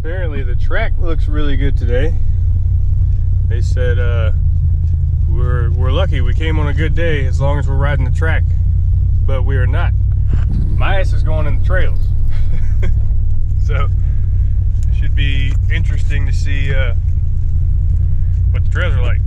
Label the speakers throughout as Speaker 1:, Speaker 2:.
Speaker 1: Apparently the track looks really good today. They said we're lucky we came on a good day as long as we're riding the track, but we are not. My ass is going in the trails. So it should be interesting to see what the trails are like.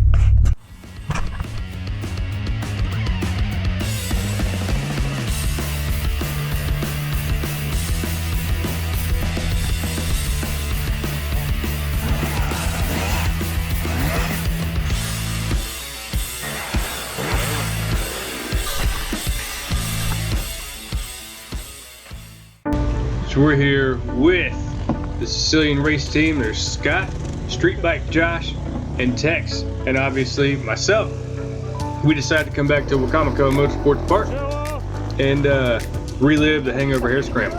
Speaker 1: So we're here with the Sicilian Race team. There's Scott, Streetbike Josh, and Tex, and obviously myself. We decided to come back to Wicomico Motorsports Park and relive the Hangover Hare Scramble.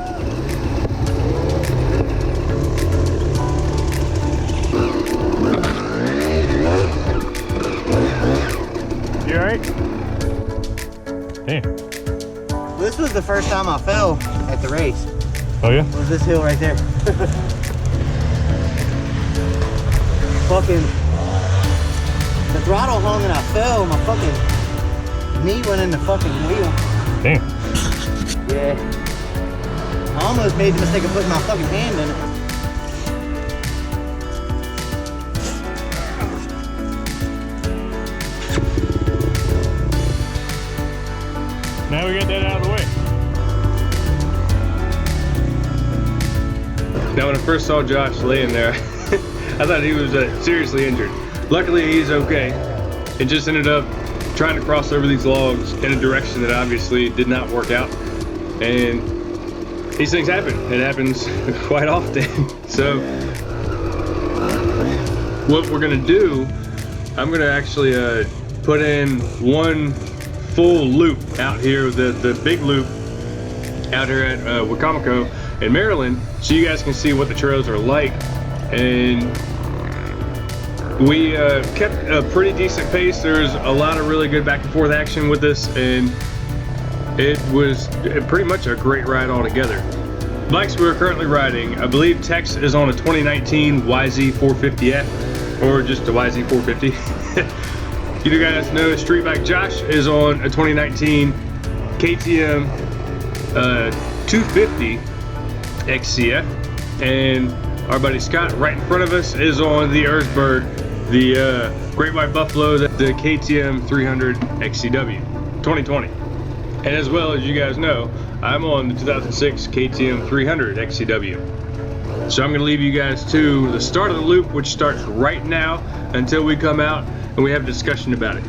Speaker 1: You alright? Damn.
Speaker 2: This was the first time I fell at the race.
Speaker 1: Oh yeah?
Speaker 2: It was this hill right there. Fucking, the throttle hung and I fell. My fucking knee went in the fucking wheel.
Speaker 1: Damn.
Speaker 2: Yeah. I almost made the mistake of putting my fucking hand in it.
Speaker 1: Now we got that out of the way. Now when I first saw Josh laying there, I thought he was seriously injured. Luckily he's okay. It just ended up trying to cross over these logs in a direction that obviously did not work out. And these things happen. It happens quite often. So what we're gonna do, I'm gonna actually put in one full loop out here, the big loop out here at Wicomico in Maryland, so you guys can see what the trails are like. And we kept a pretty decent pace. There's a lot of really good back and forth action with this, and it was pretty much a great ride altogether. Bikes we're currently riding, I believe Tex is on a 2019 YZ450F, or just a YZ450. You guys know Streetbike Josh is on a 2019 KTM 250 XCF, and our buddy Scott right in front of us is on the Erzberg, the Great White Buffalo, the KTM 300 XCW 2020. And as well as you guys know, I'm on the 2006 KTM 300 XCW. So I'm going to leave you guys to the start of the loop, which starts right now until we come out and we have a discussion about it.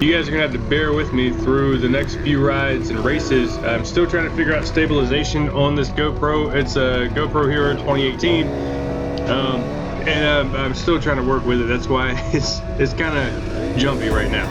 Speaker 1: You guys are gonna have to bear with me through the next few rides and races. I'm still trying to figure out stabilization on this GoPro. It's a GoPro Hero 2018, and I'm still trying to work with it. That's why it's kind of jumpy right now.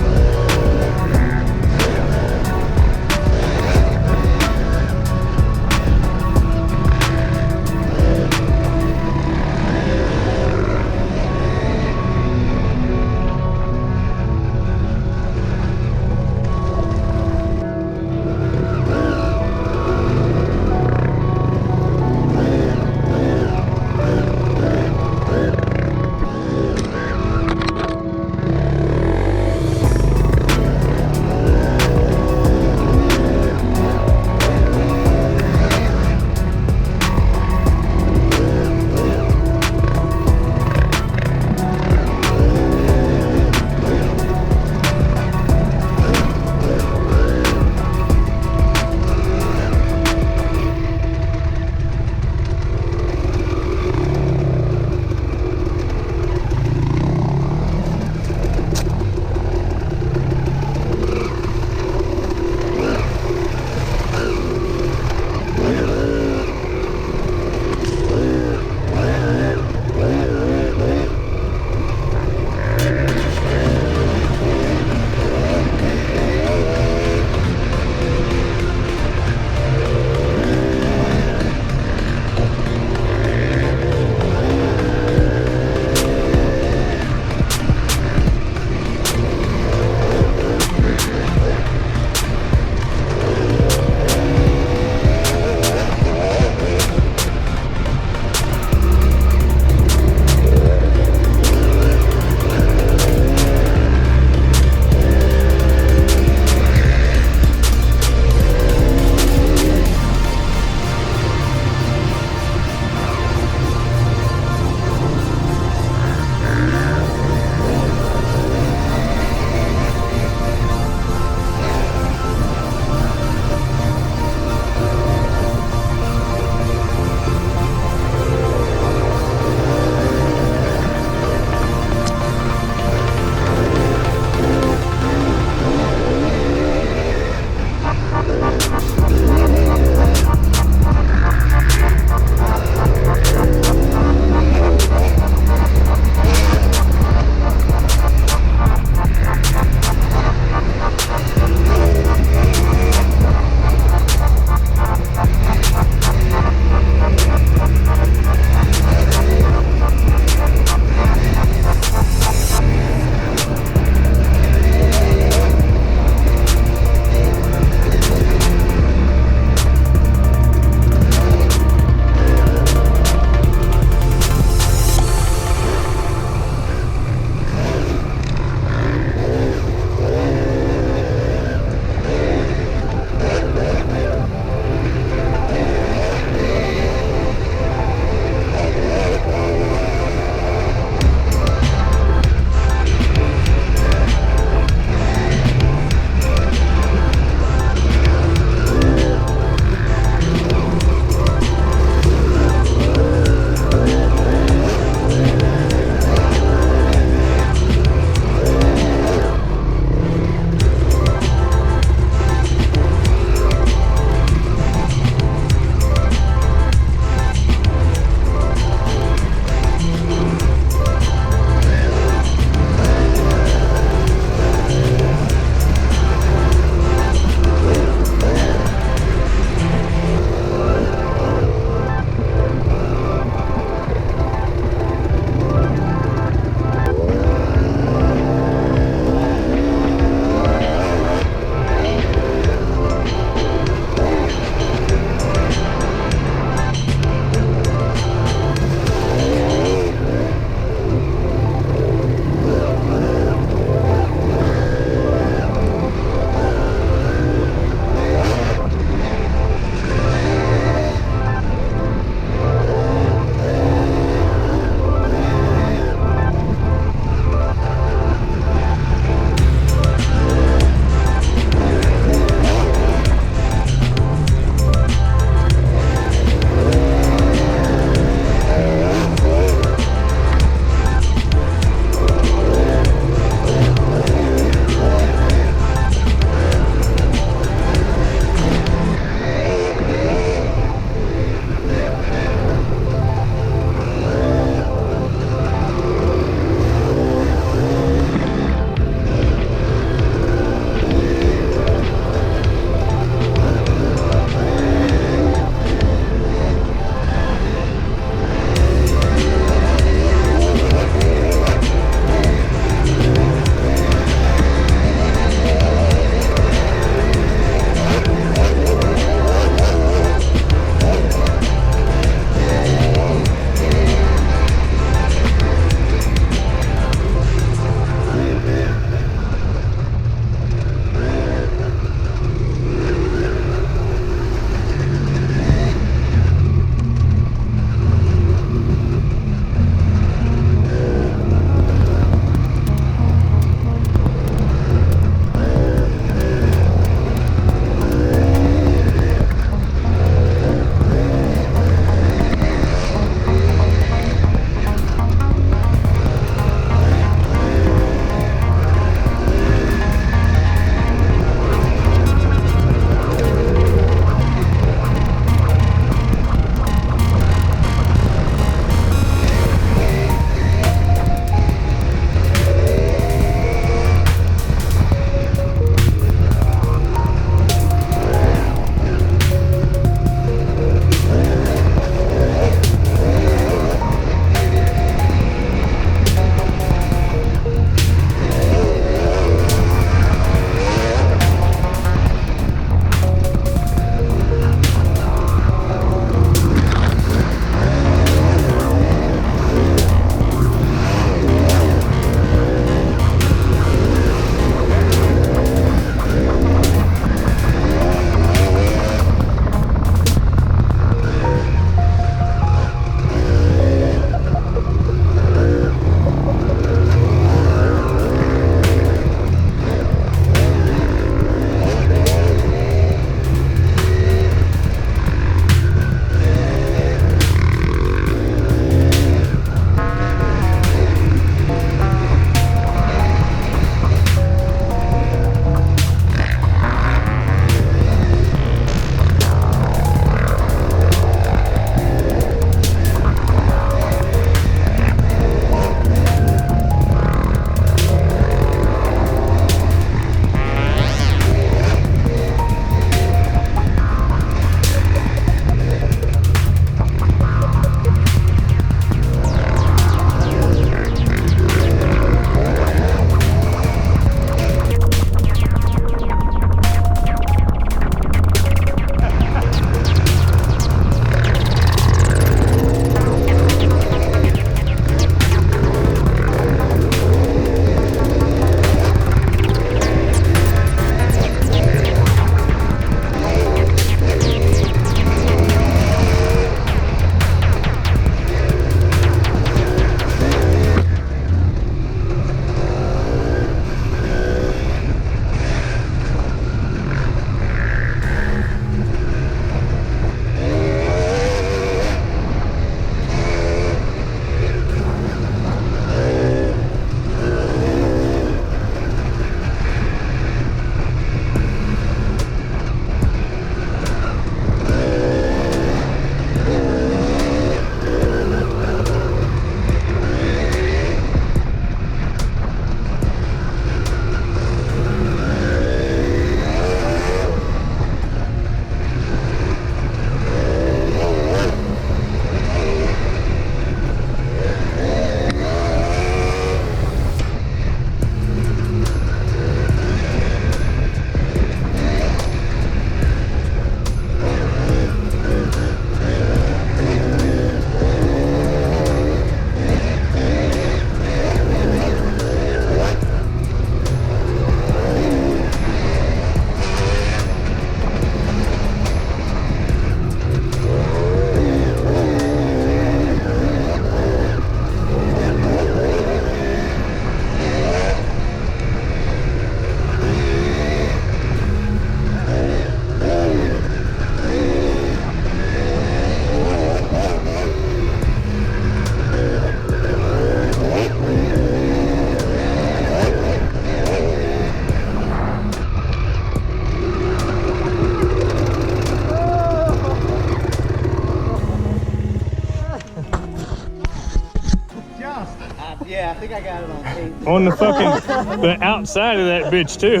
Speaker 2: got it on tape.
Speaker 1: On the fucking, the outside of that bitch too.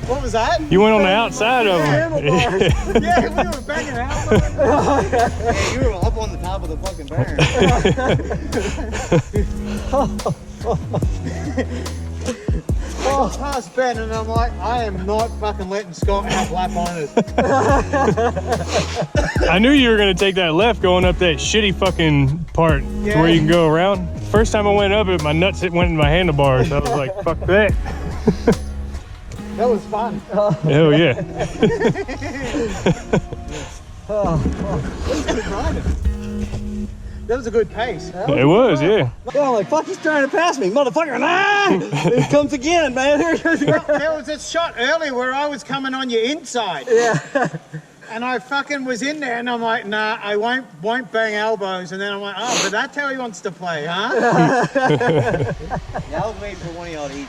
Speaker 2: What was that?
Speaker 1: You went on the outside of them.
Speaker 2: Yeah, we were banging out. Yeah, you were up on the top of the fucking barn. I got past Ben and I'm like, I am not fucking letting Scott have lap on it.
Speaker 1: I knew you were gonna take that left going up that shitty fucking part to where you can go around. First time I went up it, my nuts went in my handlebars. I was like, fuck that.
Speaker 2: That was fun.
Speaker 1: Hell yeah.
Speaker 2: That was a good pace.
Speaker 1: It was, yeah.
Speaker 2: Yeah, I'm like, fuck, he's trying to pass me, motherfucker. Nah! He comes again, man. There was a shot earlier where I was coming on your inside. Yeah. And I fucking was in there and I'm like, nah, I won't bang elbows. And then I'm like, oh, but that's how he wants to play, huh? Yeah, I was waiting for one of y'all to each